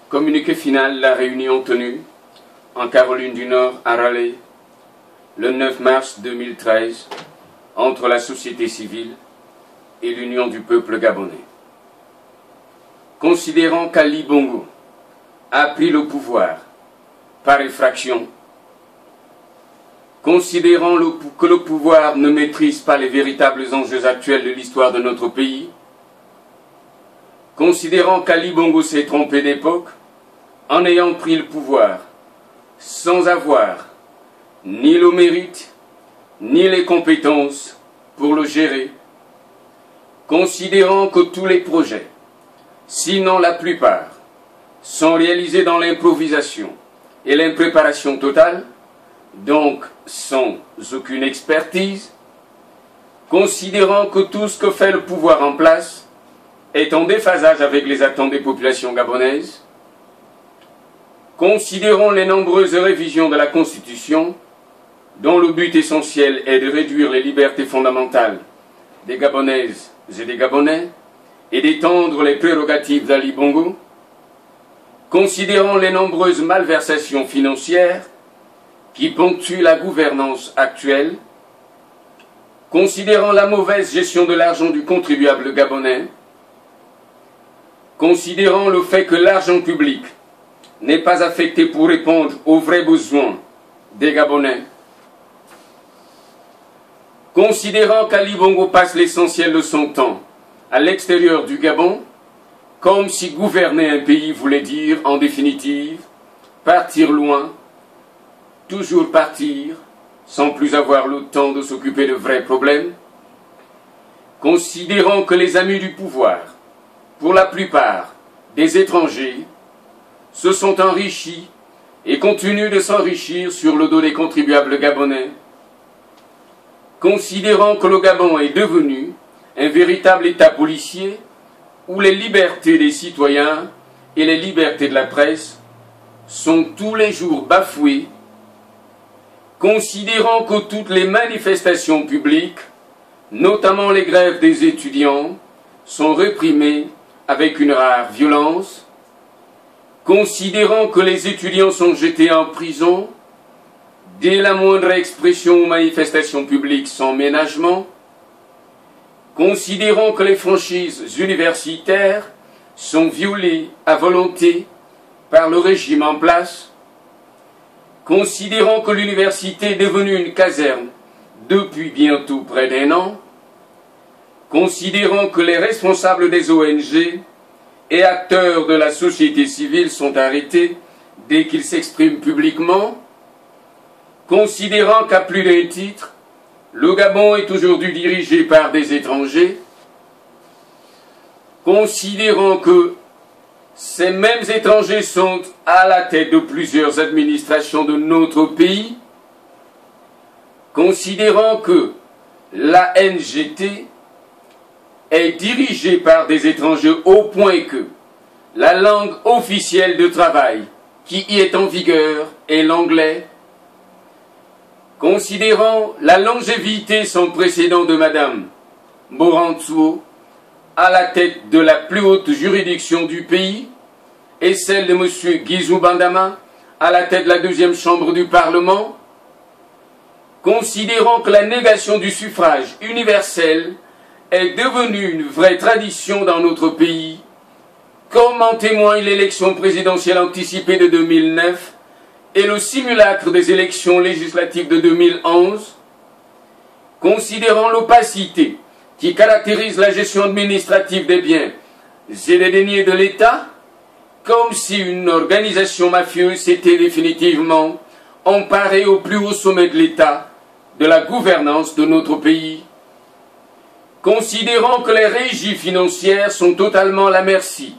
Communiqué final, la réunion tenue en Caroline du Nord à Raleigh le 9 mars 2013 entre la société civile et l'Union du peuple gabonais. Considérant qu'Ali Bongo a pris le pouvoir par effraction, considérant que le pouvoir ne maîtrise pas les véritables enjeux actuels de l'histoire de notre pays, considérant qu'Ali Bongo s'est trompé d'époque en ayant pris le pouvoir sans avoir ni le mérite ni les compétences pour le gérer, considérant que tous les projets, sinon la plupart, sont réalisés dans l'improvisation et l'impréparation totale, donc sans aucune expertise, considérant que tout ce que fait le pouvoir en place est en déphasage avec les attentes des populations gabonaises, considérant les nombreuses révisions de la Constitution, dont le but essentiel est de réduire les libertés fondamentales des Gabonaises et des Gabonais et d'étendre les prérogatives d'Ali Bongo, considérant les nombreuses malversations financières qui ponctuent la gouvernance actuelle, considérant la mauvaise gestion de l'argent du contribuable gabonais, considérant le fait que l'argent public n'est pas affecté pour répondre aux vrais besoins des Gabonais, considérant qu'Ali Bongo passe l'essentiel de son temps à l'extérieur du Gabon, comme si gouverner un pays voulait dire, en définitive, partir loin, toujours partir, sans plus avoir le temps de s'occuper de vrais problèmes, considérant que les amis du pouvoir, pour la plupart des étrangers, se sont enrichis et continuent de s'enrichir sur le dos des contribuables gabonais, considérant que le Gabon est devenu un véritable État policier où les libertés des citoyens et les libertés de la presse sont tous les jours bafouées, considérant que toutes les manifestations publiques, notamment les grèves des étudiants, sont réprimées avec une rare violence, considérant que les étudiants sont jetés en prison dès la moindre expression ou manifestation publique sans ménagement, considérant que les franchises universitaires sont violées à volonté par le régime en place, considérant que l'université est devenue une caserne depuis bientôt près d'1 an, considérant que les responsables des ONG et acteurs de la société civile sont arrêtés dès qu'ils s'expriment publiquement, considérant qu'à plus d'un titre, le Gabon est aujourd'hui dirigé par des étrangers, considérant que ces mêmes étrangers sont à la tête de plusieurs administrations de notre pays, considérant que la NGT est dirigée par des étrangers au point que la langue officielle de travail qui y est en vigueur est l'anglais, considérant la longévité sans précédent de Madame Morantsuo à la tête de la plus haute juridiction du pays et celle de M. Guizou Bandama à la tête de la 2e chambre du Parlement, considérant que la négation du suffrage universel est devenue une vraie tradition dans notre pays, comme en témoigne l'élection présidentielle anticipée de 2009 et le simulacre des élections législatives de 2011, considérant l'opacité qui caractérise la gestion administrative des biens et des deniers de l'État, comme si une organisation mafieuse s'était définitivement emparée au plus haut sommet de l'État de la gouvernance de notre pays, considérant que les régies financières sont totalement à la merci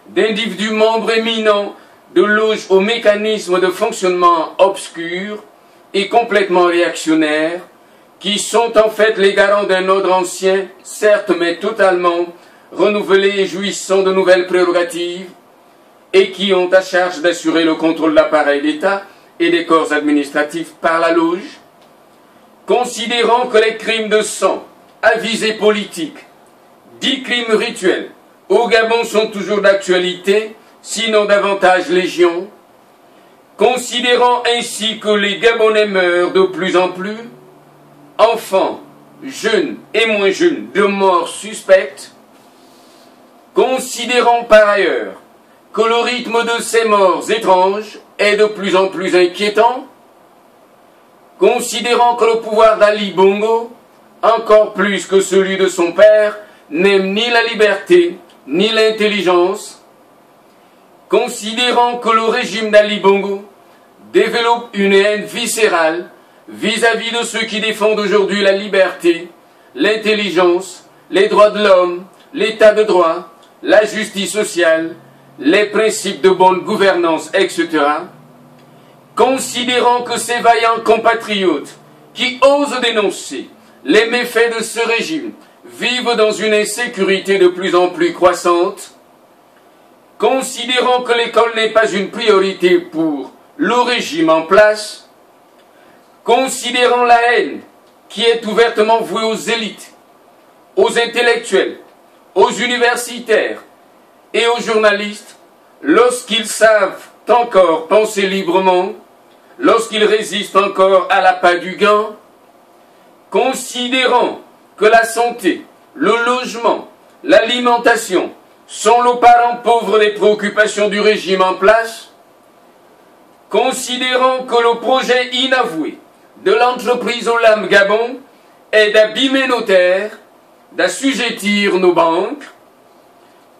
d'individus membres éminents de loges aux mécanismes de fonctionnement obscurs et complètement réactionnaires, qui sont en fait les garants d'un ordre ancien, certes mais totalement renouvelé et jouissant de nouvelles prérogatives, et qui ont à charge d'assurer le contrôle de l'appareil d'État et des corps administratifs par la loge, considérant que les crimes de sang à visée politique, 10 crimes rituels, au Gabon sont toujours d'actualité sinon davantage légion, considérant ainsi que les Gabonais meurent de plus en plus, enfants, jeunes et moins jeunes, de morts suspectes, considérant par ailleurs que le rythme de ces morts étranges est de plus en plus inquiétant, considérant que le pouvoir d'Ali Bongo, encore plus que celui de son père, n'aime ni la liberté ni l'intelligence, considérant que le régime d'Ali Bongo développe une haine viscérale vis-à-vis de ceux qui défendent aujourd'hui la liberté, l'intelligence, les droits de l'homme, l'état de droit, la justice sociale, les principes de bonne gouvernance, etc., considérant que ces vaillants compatriotes qui osent dénoncer les méfaits de ce régime vivent dans une insécurité de plus en plus croissante, considérant que l'école n'est pas une priorité pour le régime en place, considérant la haine qui est ouvertement vouée aux élites, aux intellectuels, aux universitaires et aux journalistes, lorsqu'ils savent encore penser librement, lorsqu'ils résistent encore à l'appât du gain, considérant que la santé, le logement, l'alimentation sont le parent pauvre des préoccupations du régime en place, considérant que le projet inavoué de l'entreprise Olam Gabon est d'abîmer nos terres, d'assujettir nos banques,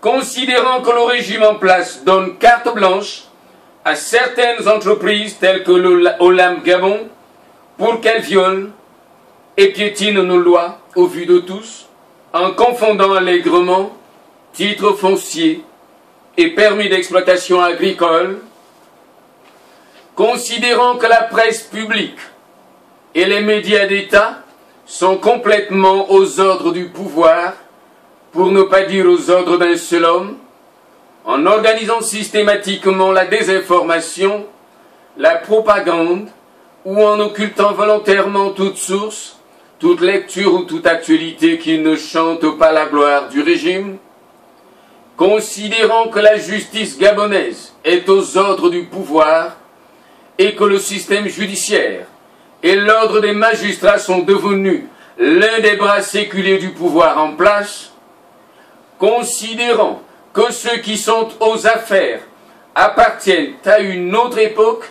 considérant que le régime en place donne carte blanche à certaines entreprises telles que l'Olam Gabon pour qu'elles violent et piétinent nos lois au vu de tous, en confondant allègrement titres fonciers et permis d'exploitation agricole, considérant que la presse publique et les médias d'État sont complètement aux ordres du pouvoir, pour ne pas dire aux ordres d'un seul homme, en organisant systématiquement la désinformation, la propagande, ou en occultant volontairement toute source, toute lecture ou toute actualité qui ne chante pas la gloire du régime, considérant que la justice gabonaise est aux ordres du pouvoir et que le système judiciaire et l'ordre des magistrats sont devenus l'un des bras séculiers du pouvoir en place, considérant que ceux qui sont aux affaires appartiennent à une autre époque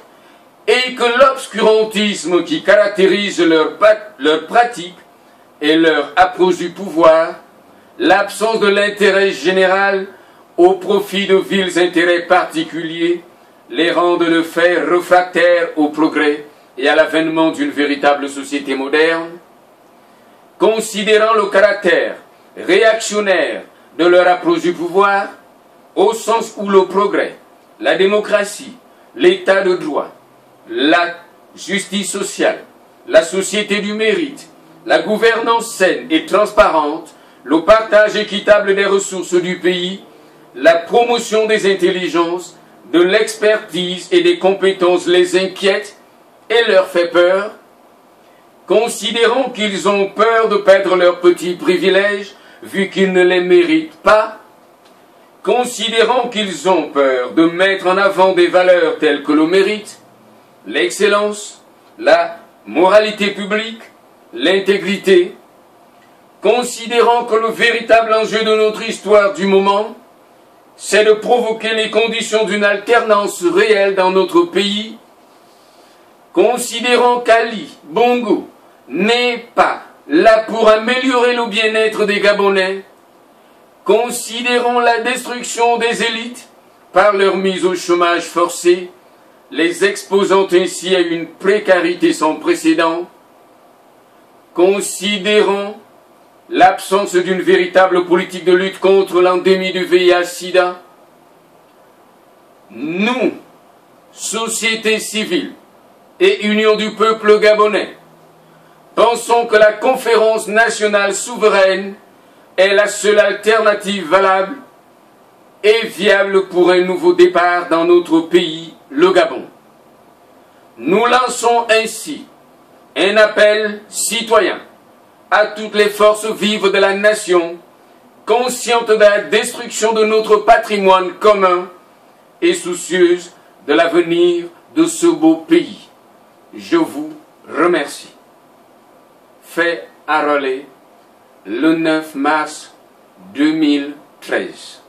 et que l'obscurantisme qui caractérise leur pratique et leur approche du pouvoir, l'absence de l'intérêt général au profit de vils intérêts particuliers, les rendent de fait réfractaires au progrès et à l'avènement d'une véritable société moderne, considérant le caractère réactionnaire de leur approche du pouvoir, au sens où le progrès, la démocratie, l'état de droit, la justice sociale, la société du mérite, la gouvernance saine et transparente, le partage équitable des ressources du pays, la promotion des intelligences, de l'expertise et des compétences les inquiètent et leur fait peur, considérant qu'ils ont peur de perdre leurs petits privilèges vu qu'ils ne les méritent pas, considérant qu'ils ont peur de mettre en avant des valeurs telles que le mérite, l'excellence, la moralité publique, l'intégrité, considérant que le véritable enjeu de notre histoire du moment, c'est de provoquer les conditions d'une alternance réelle dans notre pays, considérant qu'Ali Bongo n'est pas là pour améliorer le bien-être des Gabonais, considérant la destruction des élites par leur mise au chômage forcé, les exposant ainsi à une précarité sans précédent, considérant l'absence d'une véritable politique de lutte contre l'endémie du VIH-Sida, nous, société civile et Union du peuple gabonais, pensons que la conférence nationale souveraine est la seule alternative valable et viable pour un nouveau départ dans notre pays, le Gabon. Nous lançons ainsi un appel citoyen à toutes les forces vives de la nation, conscientes de la destruction de notre patrimoine commun et soucieuse de l'avenir de ce beau pays. Je vous remercie. Fait à Relais le 9 mars 2013.